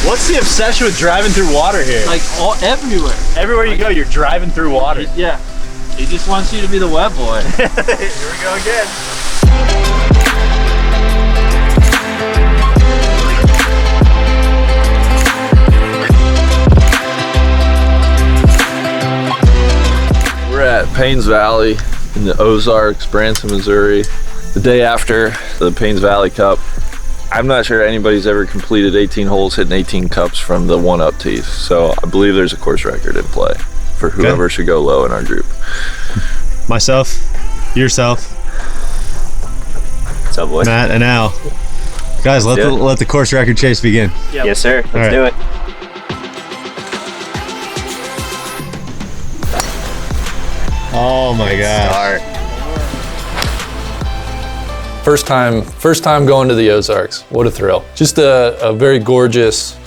What's the obsession with driving through water here? Like everywhere. Everywhere you go, you're driving through water. Yeah. He just wants you to be the wet boy. Here we go again. We're at Payne's Valley in the Ozarks, Branson, Missouri, the day after the Payne's Valley Cup. I'm not sure anybody's ever completed 18 holes hitting 18 cups from the one-up tees, so I believe there's a course record in play for whoever should go low in our group. Myself, yourself, What's up, boys? Matt, and Al. Guys, let the course record chase begin. Yep. Yes, sir. Let's do it. Oh my gosh. First time going to the Ozarks. What a thrill. Just a very gorgeous,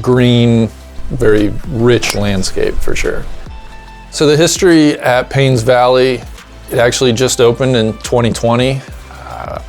green, very rich landscape for sure. So the history at Payne's Valley, it actually just opened in 2020.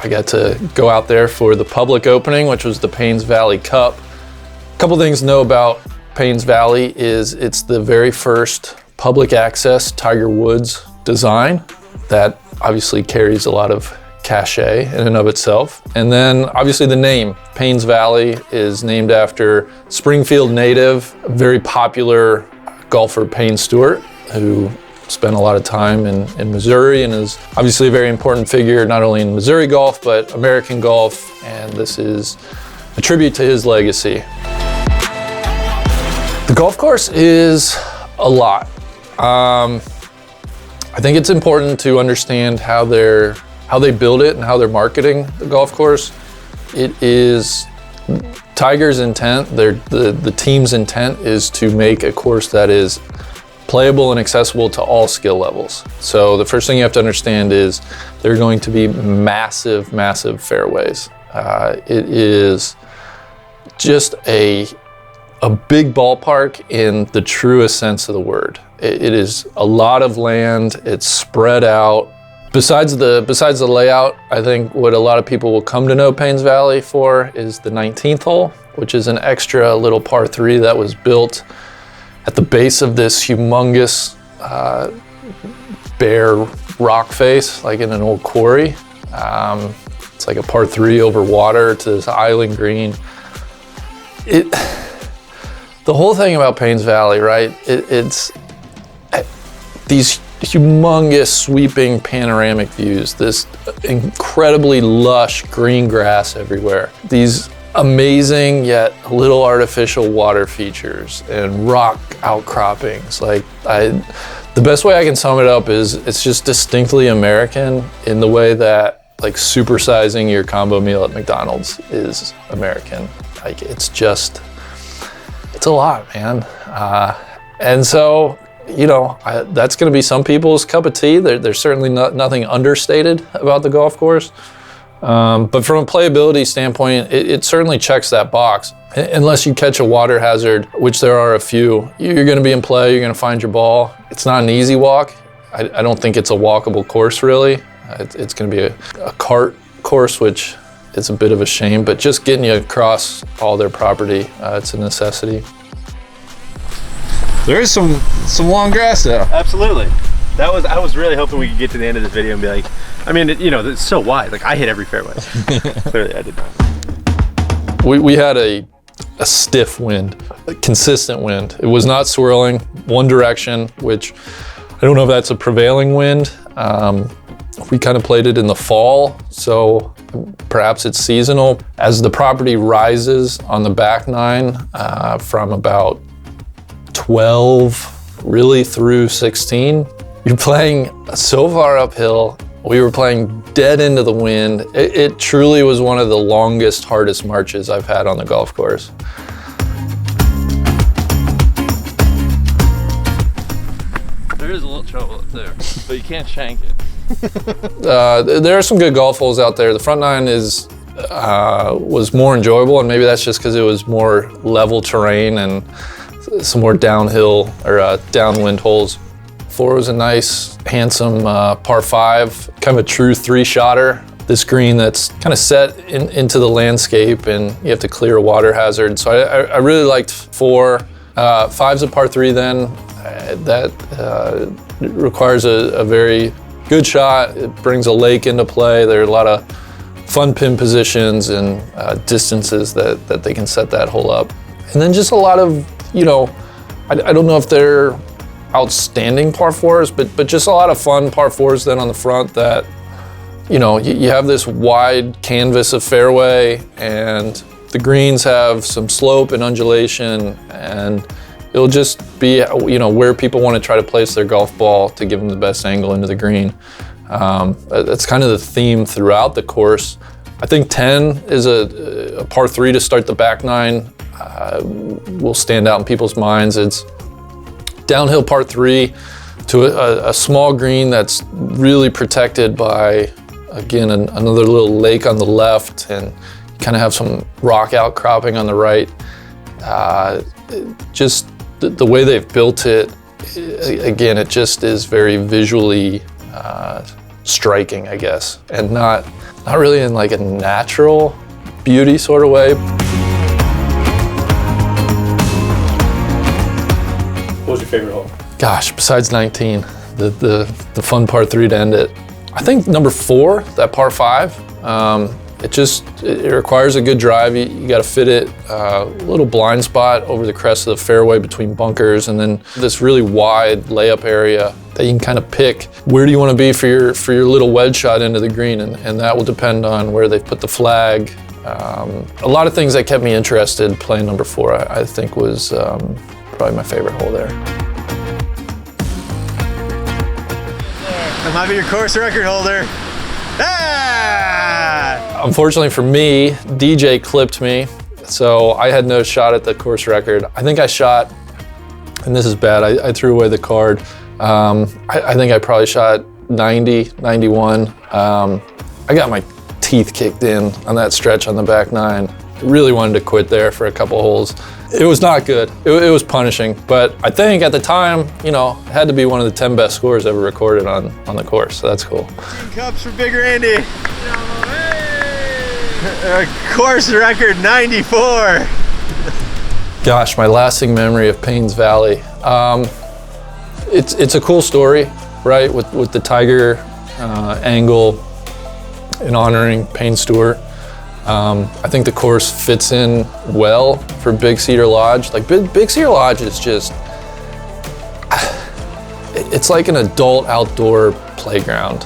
I got to go out there for the public opening, which was the Payne's Valley Cup. A couple things to know about Payne's Valley is it's the very first public access Tiger Woods design. That obviously carries a lot of cachet in and of itself. And then obviously the name, Payne's Valley, is named after Springfield native, very popular golfer Payne Stewart, who spent a lot of time in Missouri and is obviously a very important figure, not only in Missouri golf, but American golf. And this is a tribute to his legacy. The golf course is a lot. I think it's important to understand how they build it and how they're marketing the golf course. It is Tiger's intent, the team's intent is to make a course that is playable and accessible to all skill levels. So the first thing you have to understand is there are going to be massive, massive fairways. It is just a big ballpark in the truest sense of the word. It is a lot of land, it's spread out. Besides the layout, I think what a lot of people will come to know Payne's Valley for is the 19th hole, which is an extra little par 3 that was built at the base of this humongous bare rock face, like in an old quarry. It's like a par 3 over water to this island green. The whole thing about Payne's Valley, right? It's these humongous sweeping panoramic views, this incredibly lush green grass everywhere, these amazing yet a little artificial water features and rock outcroppings. Like the best way I can sum it up is it's just distinctly American in the way that like supersizing your combo meal at McDonald's is American. Like it's a lot, man. And so, you know, that's going to be some people's cup of tea. There's certainly nothing understated about the golf course. But from a playability standpoint, it certainly checks that box. Unless you catch a water hazard, which there are a few, you're going to be in play, you're going to find your ball. It's not an easy walk. I don't think it's a walkable course, really. It's going to be a cart course, which is a bit of a shame, but just getting you across all their property, it's a necessity. There is some long grass though. Absolutely. I was really hoping we could get to the end of this video and be like, I mean, you know, it's so wide. Like I hit every fairway. Clearly I did not. We had a stiff wind, a consistent wind. It was not swirling one direction, which I don't know if that's a prevailing wind. We kind of played it in the fall, so perhaps it's seasonal. As the property rises on the back nine from about 12 really through 16, you're playing so far uphill. We were playing dead into the wind. It truly was one of the longest, hardest marches I've had on the golf course. There is a little trouble up there, but you can't shank it. There are some good golf holes out there. The front nine was more enjoyable, and maybe that's just because it was more level terrain and some more downhill or downwind holes. 4 was a nice, handsome par 5, kind of a true 3-shotter, this green that's kind of set into the landscape, and you have to clear a water hazard. So I really liked 4. 5's a par 3 then. That requires a very good shot. It brings a lake into play. There are a lot of fun pin positions and distances that they can set that hole up. And then just a lot of, I don't know if they're outstanding par 4s, but just a lot of fun par 4s then on the front that, you have this wide canvas of fairway, and the greens have some slope and undulation, and it'll just be, where people want to try to place their golf ball to give them the best angle into the green. That's kind of the theme throughout the course. I think 10 is a par 3 to start the back 9. Will stand out in people's minds. It's downhill par 3 to a small green that's really protected by, again, another little lake on the left, and kind of have some rock outcropping on the right. Just the way they've built it, again, it just is very visually striking, I guess, and not really in like a natural beauty sort of way. What was your favorite hole? Gosh, besides 19, the fun par 3 to end it. I think number 4, that par 5, it requires a good drive. You got to fit it a little blind spot over the crest of the fairway between bunkers, and then this really wide layup area that you can kind of pick where do you want to be for your little wedge shot into the green, and that will depend on where they've put the flag. A lot of things that kept me interested playing number 4, I think was probably my favorite hole there. That might be your course record holder. Ah! Unfortunately for me, DJ clipped me, so I had no shot at the course record. I think I shot, and this is bad, I threw away the card. I think I probably shot 90, 91. I got my teeth kicked in on that stretch on the back 9. Really wanted to quit there for a couple holes. It was not good. It was punishing, but I think at the time, it had to be one of the 10 best scores ever recorded on the course, so that's cool. Cups for Big Randy. Course record 94. Gosh, my lasting memory of Payne's Valley. It's a cool story, right? With the Tiger angle in honoring Payne Stewart. I think the course fits in well for Big Cedar Lodge. Like Big Cedar Lodge is just, it's like an adult outdoor playground.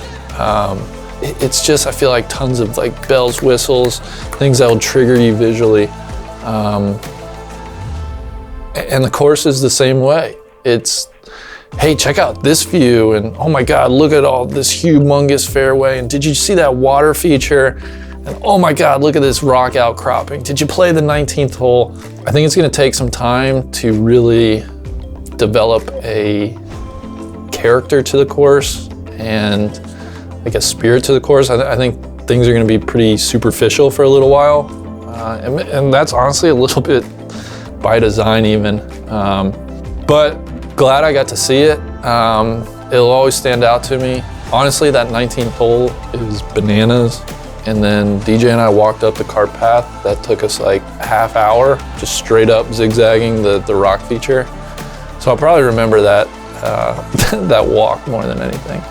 It's just, I feel like tons of like bells, whistles, things that will trigger you visually. And the course is the same way. It's, hey, check out this view, and oh my God, look at all this humongous fairway, and did you see that water feature? And oh my God, look at this rock outcropping. Did you play the 19th hole? I think it's gonna take some time to really develop a character to the course and like a spirit to the course. I think things are gonna be pretty superficial for a little while. And that's honestly a little bit by design even. But glad I got to see it. It'll always stand out to me. Honestly, that 19th hole is bananas. And then DJ and I walked up the cart path. That took us like a half hour, just straight up zigzagging the rock feature. So I'll probably remember that, that walk more than anything.